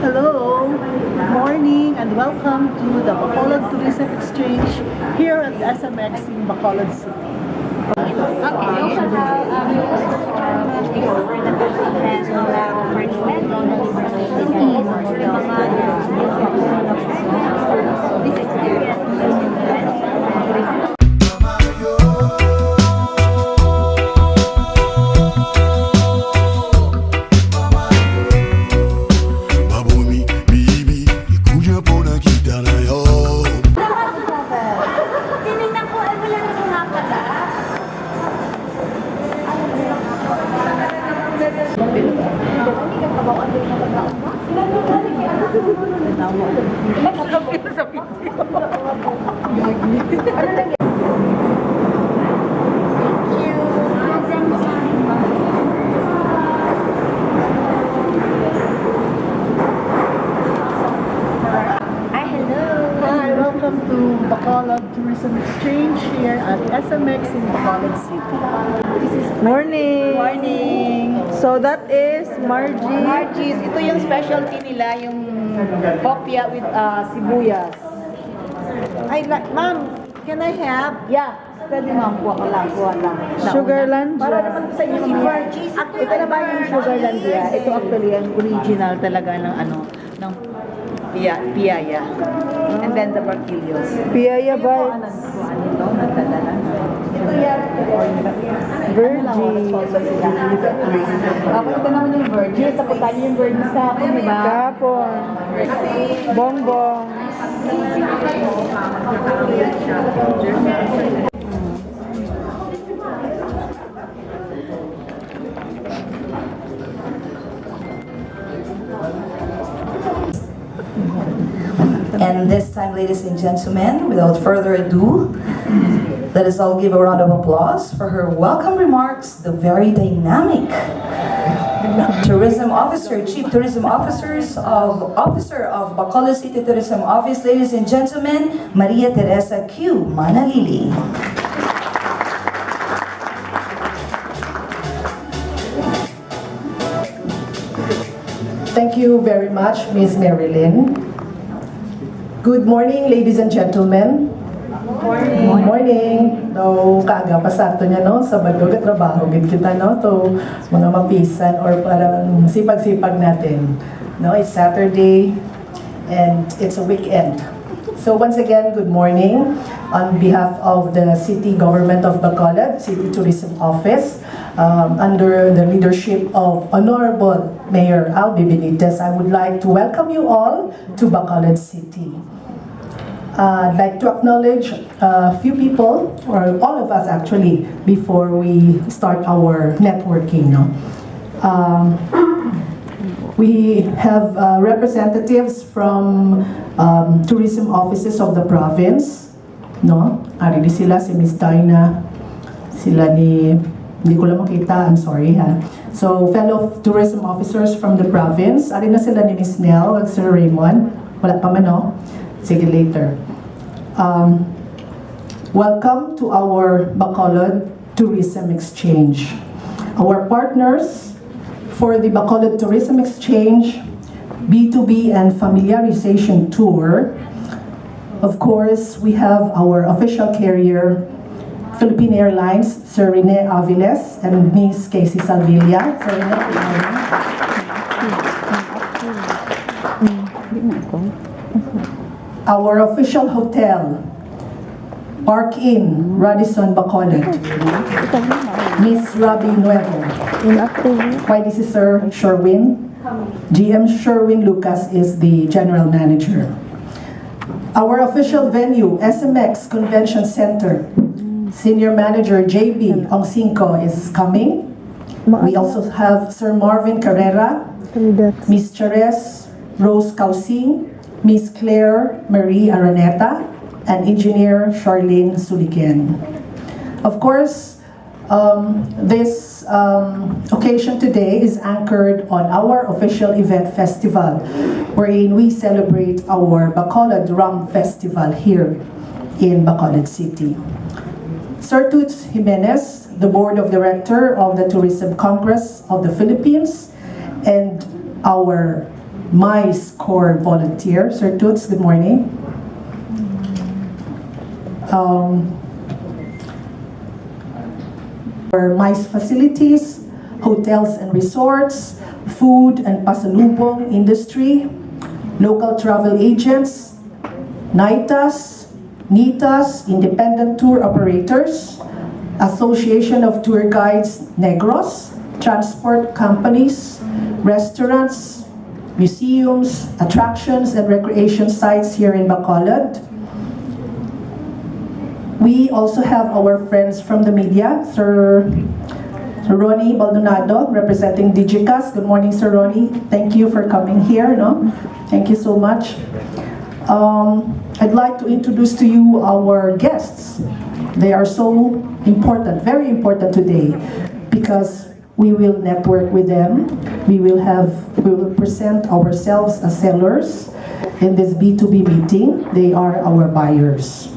Hello, good morning and welcome to the Bacolod Tourism Exchange here at SMX in Bacolod City. Welcome to Bacolod Tourism Exchange here at SMX in Bacolod City. Morning! Morning! So that is Margie. Margie's, ito yung specialty nila, yung popia with sibuyas. Ay, ma'am, can I have? Yeah, pwede ma'am, kuha lang. Sugarland? Para naman sa inyo si Margie's. Ito naman yung Sugarlandia. Ito actually ang original talaga ng ng piyaya. And then the barquillos. Piyaya Ano bites. ito? Nagdadala. Ito yan. Virgin. Ako ito naman yung virgin. Tapos tayo yung virgin sa akin, di ba? Kapon. Bongbong. And this time, ladies and gentlemen, without further ado, let us all give a round of applause for her welcome remarks, the very dynamic Tourism Officer, Chief Tourism Officer of Bacolod City Tourism Office, ladies and gentlemen, Maria Teresa Q. Manalili. Thank you very much, Ms. Marilyn. Good morning, ladies and gentlemen. Morning. Morning. No, kaaga pa sa ato niya, no? Sabado ka trabaho, gid kita, no? To mga mapisan or parang sipag-sipag natin. No, it's Saturday and it's a weekend. So once again, good morning. On behalf of the City Government of Bacolod, City Tourism Office, under the leadership of Honorable Mayor Albi Benitez, I would like to welcome you all to Bacolod City. I'd like to acknowledge a few people, or all of us actually, before we start our networking. No? We have representatives from tourism offices of the province. No? Ari sila, si Miss Dinah, sila hindi ko lang makita, I'm sorry ha. So, fellow tourism officers from the province, ari na sila ni Miss Nell, Sir Raymond, wala pa man no? Sige later. Welcome to our Bacolod Tourism Exchange. Our partners for the Bacolod Tourism Exchange B2B and Familiarization Tour, of course, we have our official carrier, Philippine Airlines, Sir Rene Aviles and Miss Casey Salvilla. Sir Rene, our official hotel, Park Inn, Radisson Bacolod, Miss Robbie Nuevo. Why this is Sir Sherwin? GM Sherwin Lucas is the general manager. Our official venue, SMX Convention Center, Senior Manager JB Ongsinko is coming. We also have Sir Marvin Carrera, Miss Cheres Rose Causing, Miss Claire Marie Araneta, and Engineer Charlene Suliken. Of course, this occasion today is anchored on our official event festival, wherein we celebrate our Bacolod Rum Festival here in Bacolod City. Sir Toots Jimenez, the Board of Director of the Tourism Congress of the Philippines, and our MICE Corps volunteer. Sir Toots, good morning. For MICE facilities, hotels and resorts, food and pasalubong industry, local travel agents, NITAS, NITAS, independent tour operators, Association of Tour Guides Negros, transport companies, restaurants, museums, attractions, and recreation sites here in Bacolod. We also have our friends from the media, Sir Ronnie Baldonado, representing Digicast. Good morning, Sir Ronnie. Thank you for coming here. No? Thank you so much. I'd like to introduce to you our guests. They are so important, very important today, because we will network with them. We will present ourselves as sellers in this B2B meeting. They are our buyers.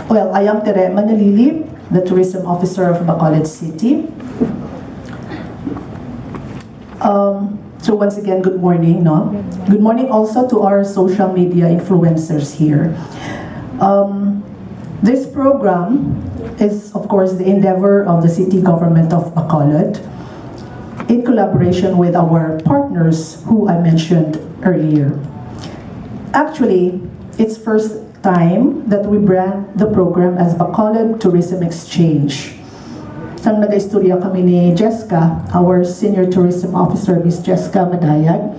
Well, I am Tere Manalili, the Tourism Officer of Bacolod City. So once again, good morning. No? Good morning also to our social media influencers here. This program is, of course, the endeavor of the City Government of Bacolod in collaboration with our partners who I mentioned earlier. Actually, it's first time that we brand the program as Bacolod Tourism Exchange. Sang nag-istorya kami ni Jessica, our Senior Tourism Officer, Miss Jessica Madayag.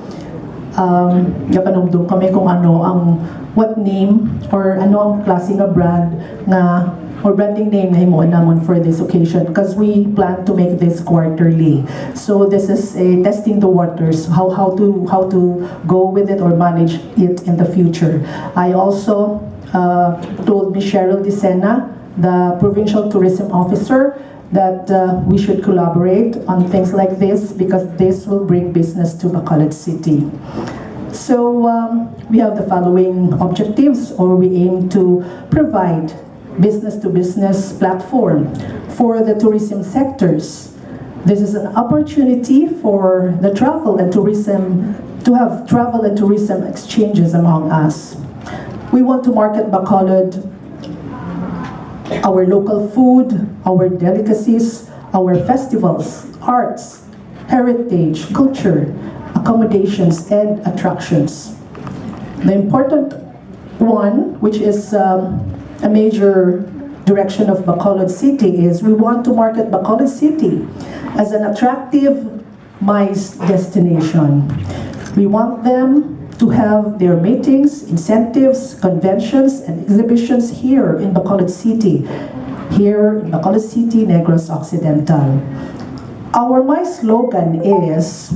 Napanumdum kami kung ano ang what name or ano ang klase nga brand nga or branding name na himuon namon for this occasion, because we plan to make this quarterly. So this is a testing the waters, how to go with it or manage it in the future. I also told Ms. Cheryl Dicena, the Provincial Tourism Officer, that we should collaborate on things like this because this will bring business to Bacolod City. So we have the following objectives, or we aim to provide business-to-business platform for the tourism sectors. This is an opportunity for the travel and tourism to have travel and tourism exchanges among us. We want to market Bacolod, our local food, our delicacies, our festivals, arts, heritage, culture, accommodations, and attractions. The important one, which is a major direction of Bacolod City, is we want to market Bacolod City as an attractive MICE destination. We want them to have their meetings, incentives, conventions, and exhibitions here in Bacolod City. Here in Bacolod City, Negros Occidental. Our MICE slogan is,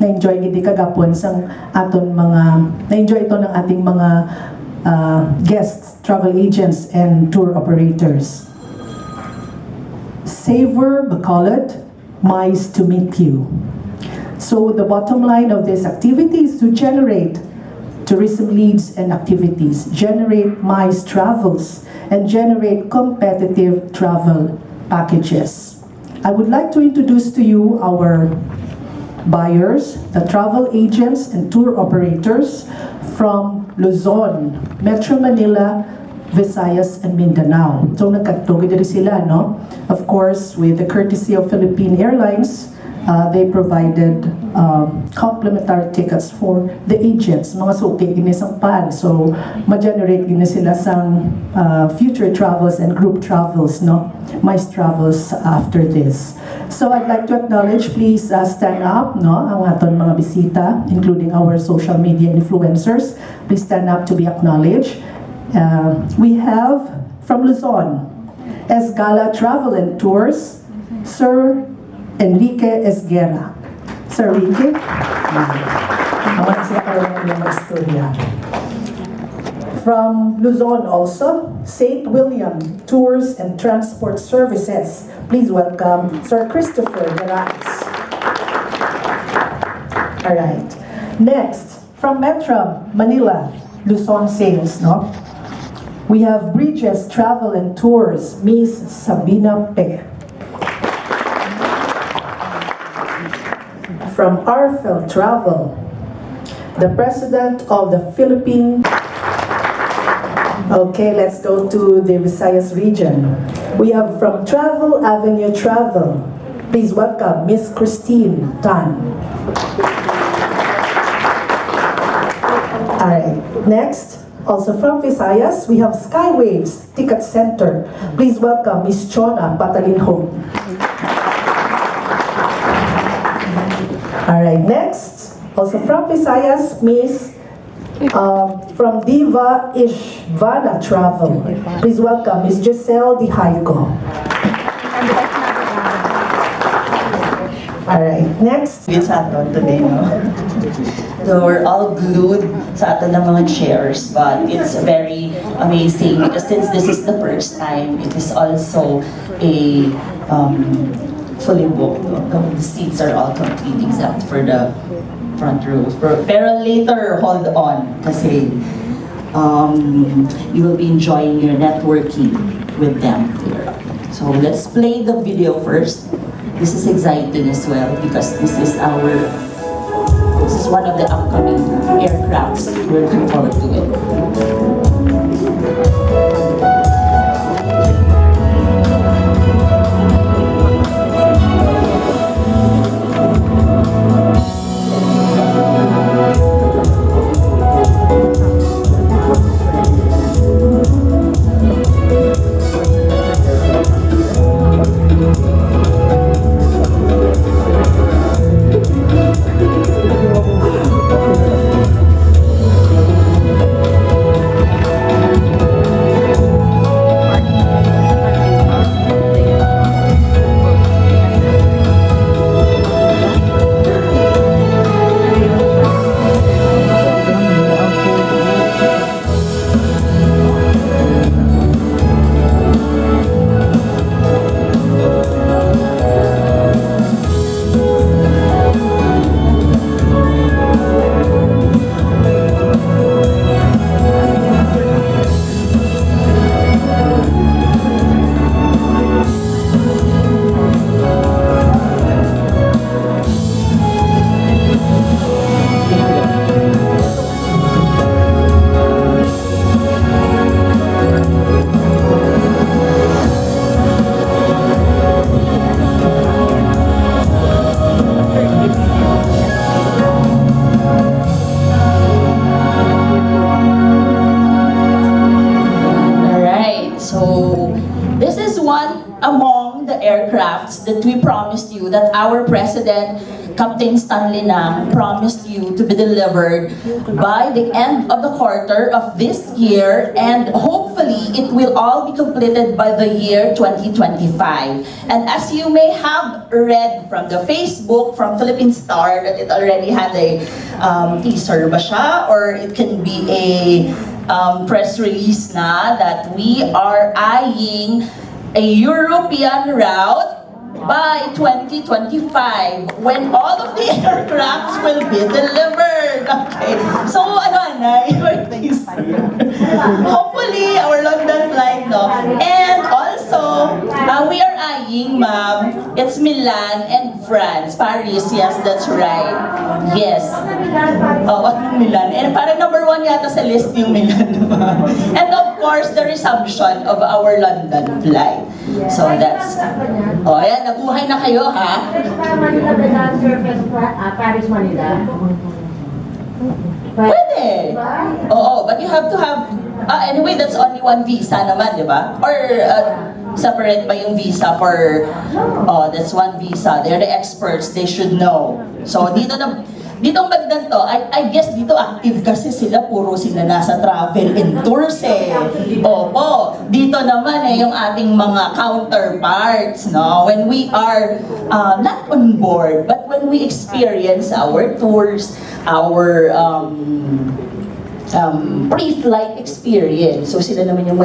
na-enjoy gidi kagapon sang aton mga, na-enjoy ito ng ating mga guests, travel agents, and tour operators. Savor Bacolod, MICE to meet you. So the bottom line of this activity is to generate tourism leads and activities, generate MICE travels, and generate competitive travel packages. I would like to introduce to you our buyers, the travel agents and tour operators from Luzon, Metro Manila, Visayas, and Mindanao. So nagkatugid din sila, no? Of course, with the courtesy of Philippine Airlines, they provided complimentary tickets for the agents. Mga suki gini sang pan, so ma-generate gini sila sang future travels and group travels, no? MICE travels after this. So I'd like to acknowledge, please stand up, no? Ang aton mga bisita, including our social media influencers. Please stand up to be acknowledged. We have from Luzon, Esgala Travel and Tours, Sir Enrique Esguera. Sir Enrique? From Luzon also, St. William Tours and Transport Services. Please welcome Sir Christopher Garaz. All right. Next, from Metro Manila, Luzon Sales, no? We have Bridges Travel and Tours, Miss Sabina Pe. from Arfel Travel, the President of the Philippine. Okay, let's go to the Visayas region. We have from Travel Avenue Travel. Please welcome Miss Christine Tan. Alright, next, also from Visayas, we have Skywaves Ticket Center. Please welcome Miss Chona Patalinho. Alright, next, also from Visayas, Miss from Diva Ishvana Travel. Please welcome Miss Giselle Dihayko. Alright, next. With sa atin today, no? So we're all glued sa atin ng mga chairs, but it's very amazing because since this is the first time, it is also a fully booked. The seats are all complete except for the front rows. Pero later, hold on kasi you will be enjoying your networking with them here. So let's play the video first. This is exciting as well because this is one of the upcoming aircrafts. We're looking forward to it. Aircrafts that we promised you, that our President, Captain Stanley Nam, promised you to be delivered by the end of the quarter of this year, and hopefully it will all be completed by the year 2025. And as you may have read from the Facebook, from Philippine Star, that it already had a teaser ba siya, or it can be a press release na that we are eyeing a European route by 2025 when all of the aircrafts will be delivered. Okay. So, hopefully, our London flight, no? And also, we are eyeing, ma'am, it's Milan and France. Paris, yes, that's right. Yes. Oh, Milan. And parang number 1 yata sa list yung Milan, ma'am. And of course, the resumption of our London flight. So that's, oh, ayan, nabuhay na kayo, ha? Paris, Manila. Pwede. Oo, but you have to have, anyway, that's only one visa naman, di ba? Or separate ba yung visa for, oh, that's one visa. They're the experts, they should know. So ditong bagdan to, I guess dito active kasi sila, puro sila nasa travel and tours eh. Opo, dito naman yung ating mga counterparts, no? When we are not on board, but when we experience our tours, our pre-flight experience. So sila naman yung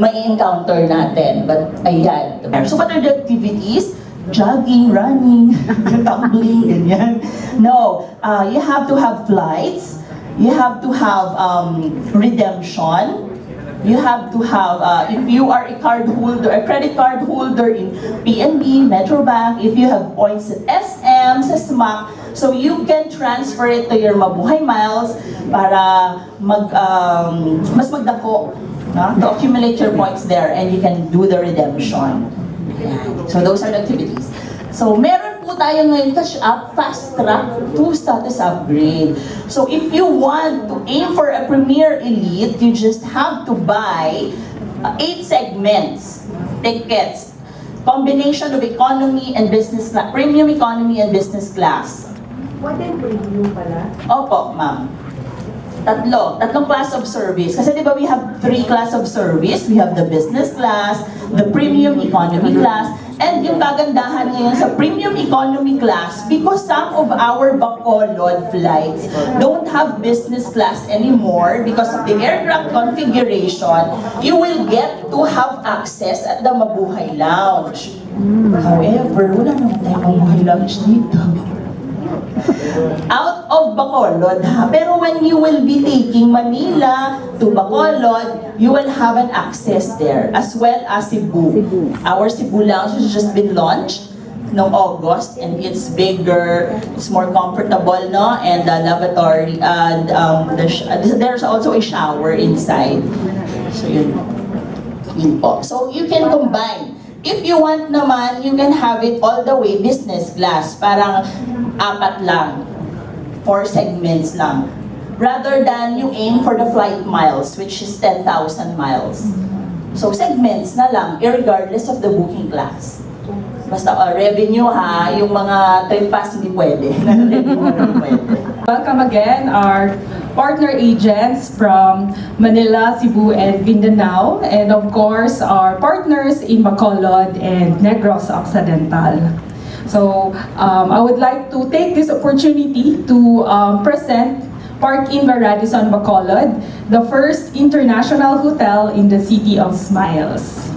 mai-encounter natin. But ayan. So what are the activities? Jogging, running, tumbling, ganyan. No, you have to have flights. You have to have redemption. You have to have, if you are a card holder, a credit card holder in PNB, Metro Bank, if you have points at SM, SMX, so you can transfer it to your Mabuhay Miles para mas magdako, no? To accumulate your points there and you can do the redemption. So those are the activities. So meron po tayo ngayon Cash Up Fast Track to Status Upgrade. So if you want to aim for a Premier Elite, you just have to buy 8 segments, tickets, combination of economy and business class, premium economy and business class. What in premium pala? Opo, ma'am. Tatlong class of service. Kasi di ba we have 3 class of service. We have the business class, the premium economy class, and yung kagandahan ngayon sa premium economy class, because some of our Bacolod flights don't have business class anymore because of the aircraft configuration, you will get to have access at the Mabuhay Lounge. However, wala naman tayong Mabuhay Lounge dito. Out of Bacolod, ha? Pero when you will be taking Manila to Bacolod, you will have an access there, as well as Cebu. Our Cebu Lounge has just been launched no August, and it's bigger, it's more comfortable, no? And the lavatory, and there's also a shower inside. So yun po. So you can combine. If you want naman, you can have it all the way business class. Parang 4 lang. 4 segments lang. Rather than you aim for the flight miles, which is 10,000 miles. So segments na lang, irregardless of the booking class. Basta revenue ha, yung mga trip pass hindi pwede. Revenue hindi pwede. Welcome again, our partner agents from Manila, Cebu, and Mindanao, and of course, our partners in Bacolod and Negros Occidental. So, I would like to take this opportunity to present Park Inn by Radisson Bacolod, the first international hotel in the City of Smiles.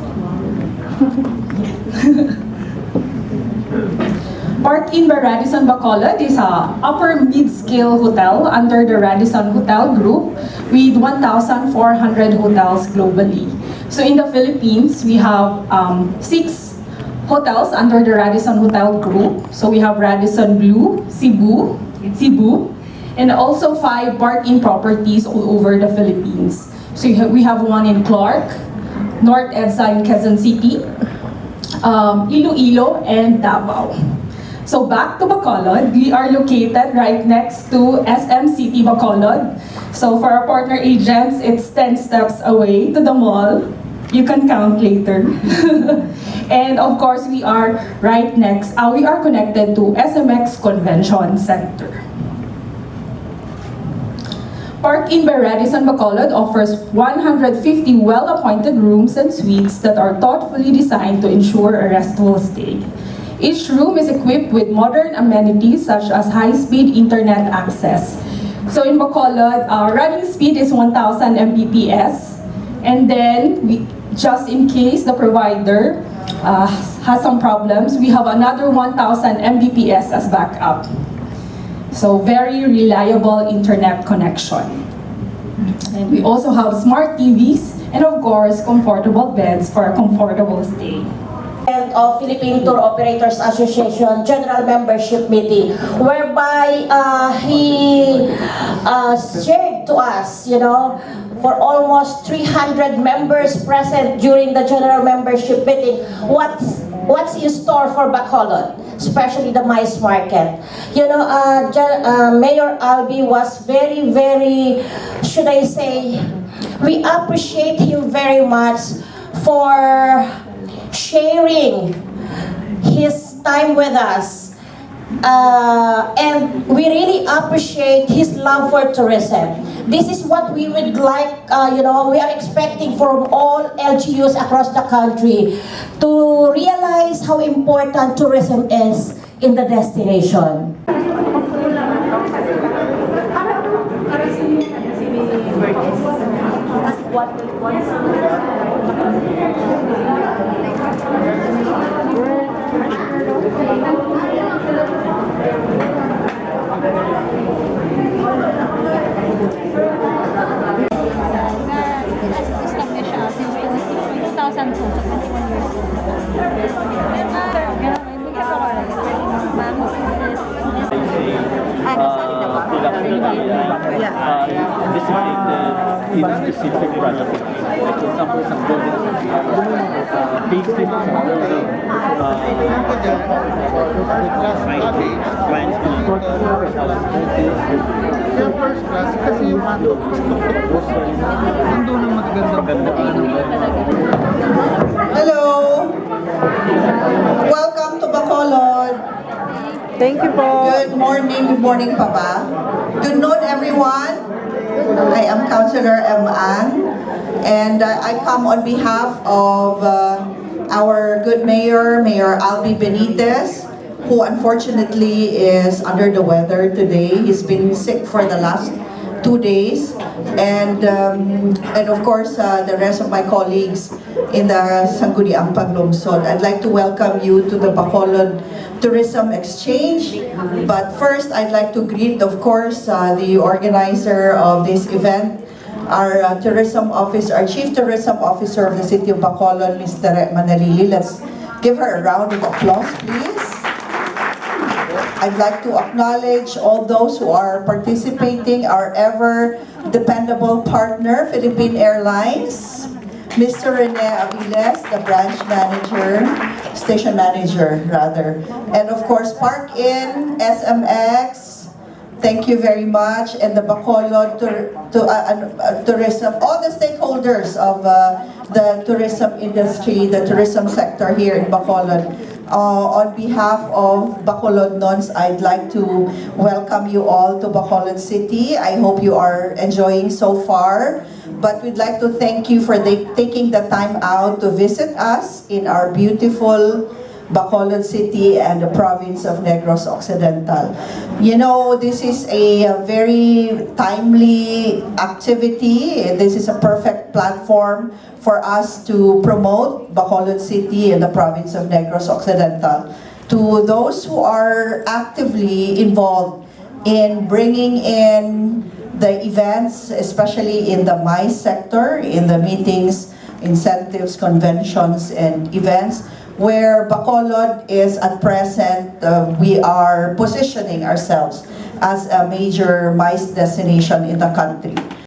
Park Inn by Radisson Bacolod is a upper mid-scale hotel under the Radisson Hotel Group with 1,400 hotels globally. So in the Philippines, we have 6 hotels under the Radisson Hotel Group. So we have Radisson Blue, Cebu, and also 5 Park Inn properties all over the Philippines. So we have one in Clark, North EDSA in Quezon City, Iloilo, and Davao. So back to Bacolod, we are located right next to SM City Bacolod. So for our partner agents, it's 10 steps away to the mall. You can count later. And of course, we are right next, we are connected to SMX Convention Center. Park Inn by Radisson Bacolod offers 150 well-appointed rooms and suites that are thoughtfully designed to ensure a restful stay. Each room is equipped with modern amenities such as high-speed internet access. So in Bacolod, our running speed is 1,000 Mbps. And then, just in case the provider has some problems, we have another 1,000 Mbps as backup. So very reliable internet connection. And we also have smart TVs and of course, comfortable beds for a comfortable stay. Of Philippine Tour Operators Association General Membership Meeting, whereby he shared to us, you know, for almost 300 members present during the General Membership Meeting, what's in store for Bacolod, especially the mice market. You know, Mayor Albi was very, should I say, we appreciate him very much for sharing his time with us. And we really appreciate his love for tourism. This is what we would like, you know, we are expecting from all LGUs across the country to realize how important tourism is in the destination. designated in specific project. Like for example, some buildings, big things, Kaya first class, kasi yung ano, nandun ang magaganda. Hello! Welcome to Bacolod. Thank you po. Good morning pa ba? Good noon, everyone. I am Councilor M. Ann, and I come on behalf of our good mayor, Mayor Albi Benitez, who unfortunately is under the weather today. He's been sick for the last 2 days, and of course the rest of my colleagues in the Sangguniang Paglungsod. I'd like to welcome you to the Bacolod Tourism Exchange. But first, I'd like to greet, of course, the organizer of this event, our tourism officer, our Chief Tourism Officer of the City of Bacolod, Ms. Tere Manalili. Let's give her a round of applause, please. I'd like to acknowledge all those who are participating, our ever dependable partner, Philippine Airlines, Mr. Rene Aviles, the branch manager, station manager rather, and of course Park Inn, SMX, thank you very much, and the Bacolod tourism, all the stakeholders of the tourism industry, the tourism sector here in Bacolod. On behalf of Bacolod Nons, I'd like to welcome you all to Bacolod City. I hope you are enjoying so far. But we'd like to thank you for taking the time out to visit us in our beautiful Bacolod City and the province of Negros Occidental. You know, this is a very timely activity. This is a perfect platform for us to promote Bacolod City and the province of Negros Occidental to those who are actively involved in bringing in the events, especially in the MICE sector, in the meetings, incentives, conventions, and events, where Bacolod is at present, we are positioning ourselves as a major MICE destination in the country.